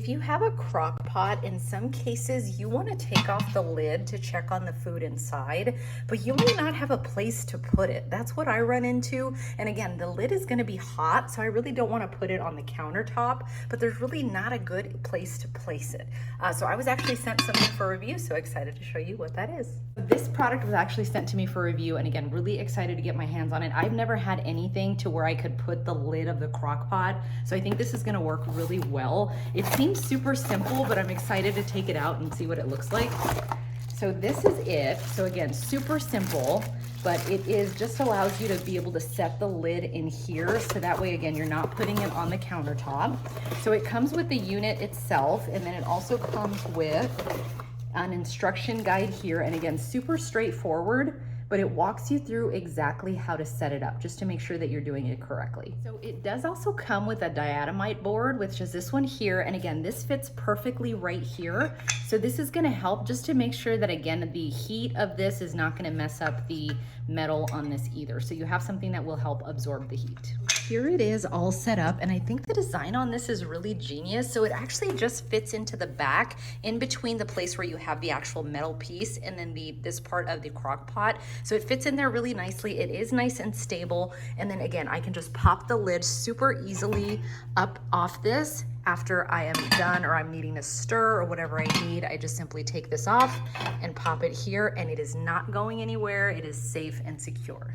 If you have a crock pot, in some cases you want to take off the lid to check on the food inside, but you may not have a place to put it. That's what I run into. And again, the lid is going to be hot, so I really don't want to put it on the countertop, but there's really not a good place to place it. So I was actually sent something for review, so excited to show you what that is. This product was actually sent to me for review, and again, really excited to get my hands on it. I've never had anything to where I could put the lid of the crock pot, so I think this is going to work really well. It seems super simple, but I'm excited to take it out and see what it looks like. So this is it. So again, super simple, but it just allows you to be able to set the lid in here. So that way, again, you're not putting it on the countertop. So it comes with the unit itself, and then it also comes with an instruction guide here. And again, super straightforward, but it walks you through exactly how to set it up just to make sure that you're doing it correctly. So it does also come with a Diatomite board, which is this one here. And again, this fits perfectly right here. So this is gonna help just to make sure that, again, the heat of this is not gonna mess up the metal on this either. So you have something that will help absorb the heat. Here it is all set up, and I think the design on this is really genius. So it actually just fits into the back in between the place where you have the actual metal piece and then this part of the crock pot. So it fits in there really nicely. It is nice and stable. And then again, I can just pop the lid super easily up off this after I am done, or I'm needing to stir or whatever I need. I just simply take this off and pop it here, and it is not going anywhere. It is safe and secure.